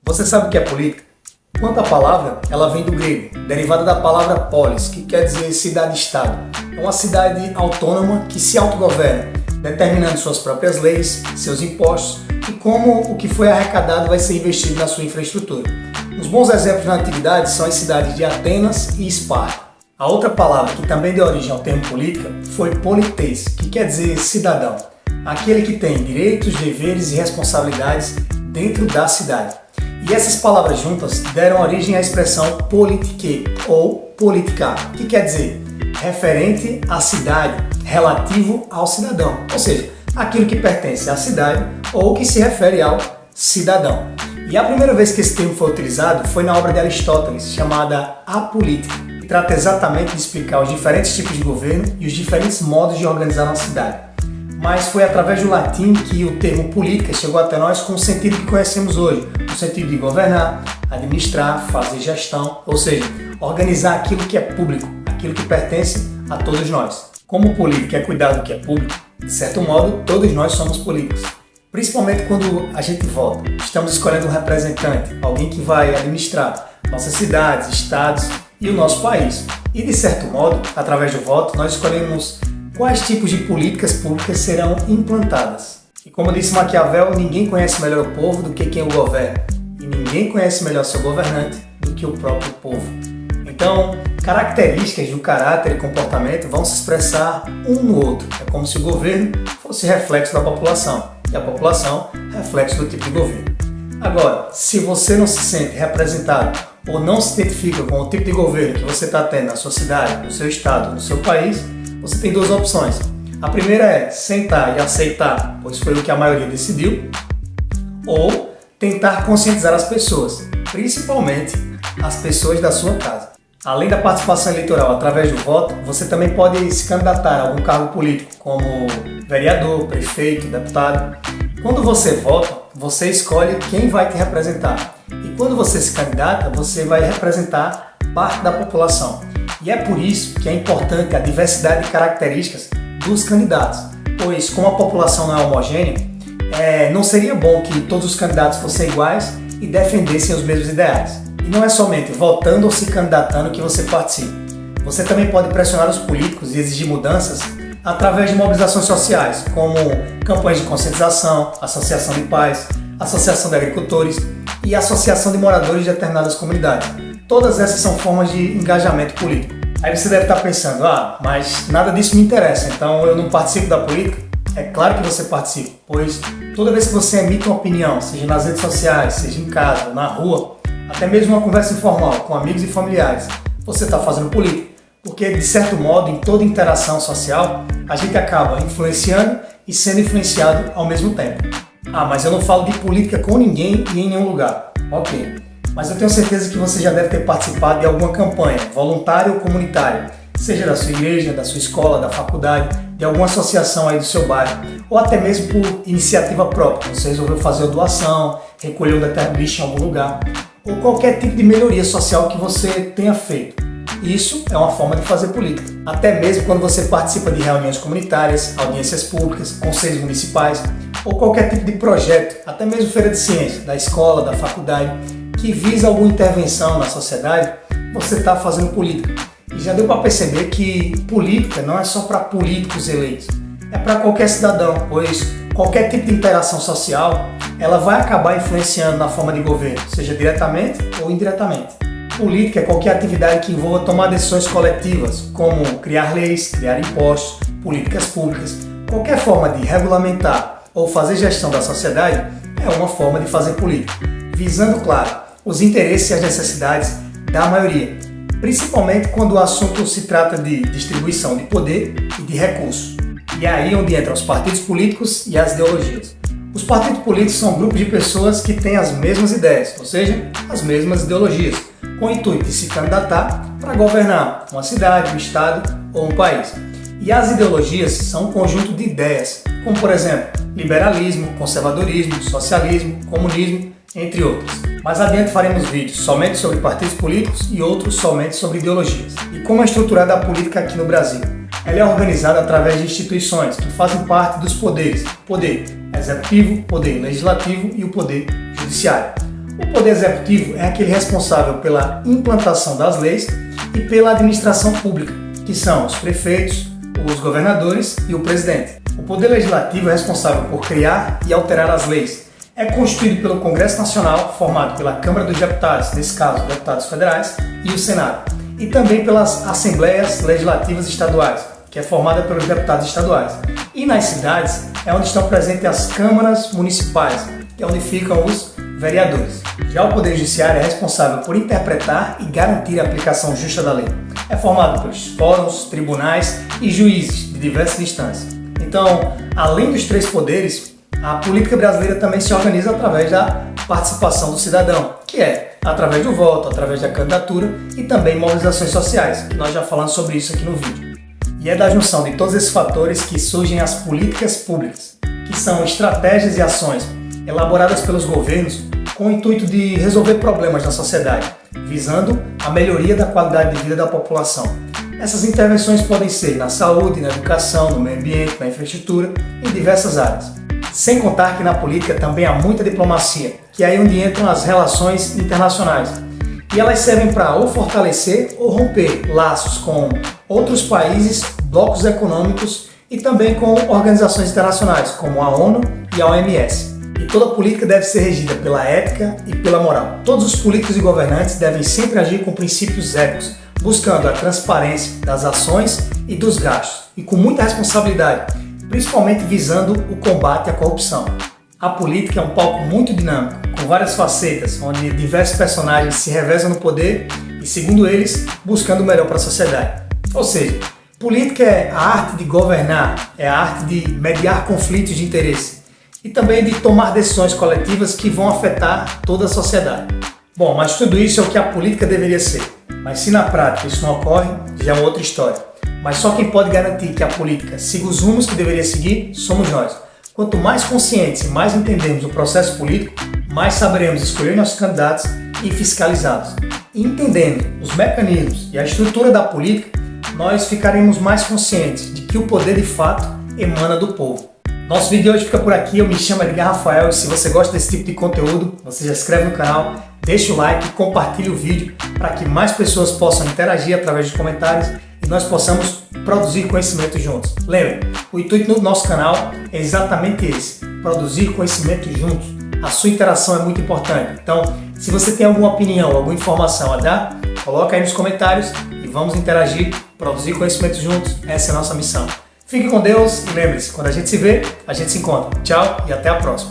Você sabe o que é política? Quanto à palavra, ela vem do grego, derivada da palavra polis, que quer dizer cidade-estado. É uma cidade autônoma que se autogoverna, determinando suas próprias leis, seus impostos e como o que foi arrecadado vai ser investido na sua infraestrutura. Os bons exemplos na antiguidade são as cidades de Atenas e Esparta. A outra palavra que também deu origem ao termo política foi polites, que quer dizer cidadão, aquele que tem direitos, deveres e responsabilidades dentro da cidade. E essas palavras juntas deram origem à expressão politique ou politica, que quer dizer referente à cidade, relativo ao cidadão, ou seja, aquilo que pertence à cidade ou que se refere ao cidadão. E a primeira vez que esse termo foi utilizado foi na obra de Aristóteles, chamada A Política, que trata exatamente de explicar os diferentes tipos de governo e os diferentes modos de organizar uma cidade. Mas foi através do latim que o termo política chegou até nós com o sentido que conhecemos hoje, no sentido de governar, administrar, fazer gestão, ou seja, organizar aquilo que é público, aquilo que pertence a todos nós. Como política é cuidar do que é público, de certo modo, todos nós somos políticos. Principalmente quando a gente vota, estamos escolhendo um representante, alguém que vai administrar nossas cidades, estados e o nosso país. E de certo modo, através do voto, nós escolhemos quais tipos de políticas públicas serão implantadas. E como disse Maquiavel, ninguém conhece melhor o povo do que quem o governa. E ninguém conhece melhor seu governante do que o próprio povo. Então, características do caráter e comportamento vão se expressar um no outro. É como se o governo fosse reflexo da população e a população reflexo do tipo de governo. Agora, se você não se sente representado ou não se identifica com o tipo de governo que você está tendo na sua cidade, no seu estado, no seu país, você tem duas opções. A primeira é sentar e aceitar, pois foi o que a maioria decidiu, ou tentar conscientizar as pessoas, principalmente as pessoas da sua casa. Além da participação eleitoral através do voto, você também pode se candidatar a algum cargo político, como vereador, prefeito, deputado. Quando você vota, você escolhe quem vai te representar. E quando você se candidata, você vai representar parte da população. E é por isso que é importante a diversidade de características dos candidatos, pois como a população não é homogênea, não seria bom que todos os candidatos fossem iguais e defendessem os mesmos ideais. E não é somente votando ou se candidatando que você participa. Você também pode pressionar os políticos e exigir mudanças através de mobilizações sociais, como campanhas de conscientização, associação de pais, associação de agricultores e associação de moradores de determinadas comunidades. Todas essas são formas de engajamento político. Aí você deve estar pensando, mas nada disso me interessa, então eu não participo da política? É claro que você participa, pois toda vez que você emite uma opinião, seja nas redes sociais, seja em casa, na rua, até mesmo uma conversa informal com amigos e familiares, você está fazendo política. Porque, de certo modo, em toda interação social, a gente acaba influenciando e sendo influenciado ao mesmo tempo. Mas eu não falo de política com ninguém e em nenhum lugar. Ok. Mas eu tenho certeza que você já deve ter participado de alguma campanha, voluntária ou comunitária, seja da sua igreja, da sua escola, da faculdade, de alguma associação aí do seu bairro, ou até mesmo por iniciativa própria. Você resolveu fazer uma doação, recolher um determinado lixo em algum lugar, ou qualquer tipo de melhoria social que você tenha feito. Isso é uma forma de fazer política. Até mesmo quando você participa de reuniões comunitárias, audiências públicas, conselhos municipais, ou qualquer tipo de projeto, até mesmo feira de ciência, da escola, da faculdade, que visa alguma intervenção na sociedade, você está fazendo política. E já deu para perceber que política não é só para políticos eleitos, é para qualquer cidadão, pois qualquer tipo de interação social, ela vai acabar influenciando na forma de governo, seja diretamente ou indiretamente. Política é qualquer atividade que envolva tomar decisões coletivas, como criar leis, criar impostos, políticas públicas. Qualquer forma de regulamentar ou fazer gestão da sociedade é uma forma de fazer política, visando, claro, os interesses e as necessidades da maioria, principalmente quando o assunto se trata de distribuição de poder e de recursos. E é aí onde entram os partidos políticos e as ideologias. Os partidos políticos são grupos de pessoas que têm as mesmas ideias, ou seja, as mesmas ideologias, com o intuito de se candidatar para governar uma cidade, um estado ou um país. E as ideologias são um conjunto de ideias, como por exemplo, liberalismo, conservadorismo, socialismo, comunismo, entre outros. Mais adiante faremos vídeos somente sobre partidos políticos e outros somente sobre ideologias. E como é estruturada a política aqui no Brasil? Ela é organizada através de instituições que fazem parte dos poderes: poder executivo, poder legislativo e o poder judiciário. O poder executivo é aquele responsável pela implantação das leis e pela administração pública, que são os prefeitos, os governadores e o presidente. O poder legislativo é responsável por criar e alterar as leis. É constituído pelo Congresso Nacional, formado pela Câmara dos Deputados, nesse caso, deputados federais, e o Senado. E também pelas Assembleias Legislativas Estaduais, que é formada pelos deputados estaduais. E nas cidades é onde estão presentes as câmaras municipais, que é onde ficam os vereadores. Já o Poder Judiciário é responsável por interpretar e garantir a aplicação justa da lei. É formado pelos fóruns, tribunais e juízes de diversas instâncias. Então, além dos três poderes, a política brasileira também se organiza através da participação do cidadão, que é através do voto, através da candidatura e também mobilizações sociais, que nós já falamos sobre isso aqui no vídeo. E é da junção de todos esses fatores que surgem as políticas públicas, que são estratégias e ações elaboradas pelos governos com o intuito de resolver problemas na sociedade, visando a melhoria da qualidade de vida da população. Essas intervenções podem ser na saúde, na educação, no meio ambiente, na infraestrutura e em diversas áreas. Sem contar que na política também há muita diplomacia, que é aí onde entram as relações internacionais. E elas servem para ou fortalecer ou romper laços com outros países, blocos econômicos e também com organizações internacionais, como a ONU e a OMS. E toda política deve ser regida pela ética e pela moral. Todos os políticos e governantes devem sempre agir com princípios éticos, buscando a transparência das ações e dos gastos, e com muita responsabilidade, principalmente visando o combate à corrupção. A política é um palco muito dinâmico, com várias facetas, onde diversos personagens se revezam no poder e, segundo eles, buscando o melhor para a sociedade. Ou seja, política é a arte de governar, é a arte de mediar conflitos de interesse e também de tomar decisões coletivas que vão afetar toda a sociedade. Bom, mas tudo isso é o que a política deveria ser. Mas se na prática isso não ocorre, já é uma outra história. Mas só quem pode garantir que a política siga os rumos que deveria seguir somos nós. Quanto mais conscientes e mais entendemos o processo político, mais saberemos escolher nossos candidatos e fiscalizá-los. E entendendo os mecanismos e a estrutura da política, nós ficaremos mais conscientes de que o poder de fato emana do povo. Nosso vídeo de hoje fica por aqui. Eu me chamo Edgar Rafael e se você gosta desse tipo de conteúdo, você já se inscreve no canal, deixa o like e compartilha o vídeo para que mais pessoas possam interagir através de comentários e nós possamos produzir conhecimento juntos. Lembre, o intuito do nosso canal é exatamente esse, produzir conhecimento juntos. A sua interação é muito importante. Então, se você tem alguma opinião, alguma informação a dar, coloca aí nos comentários e vamos interagir, produzir conhecimento juntos. Essa é a nossa missão. Fique com Deus e lembre-se, quando a gente se vê, a gente se encontra. Tchau e até a próxima.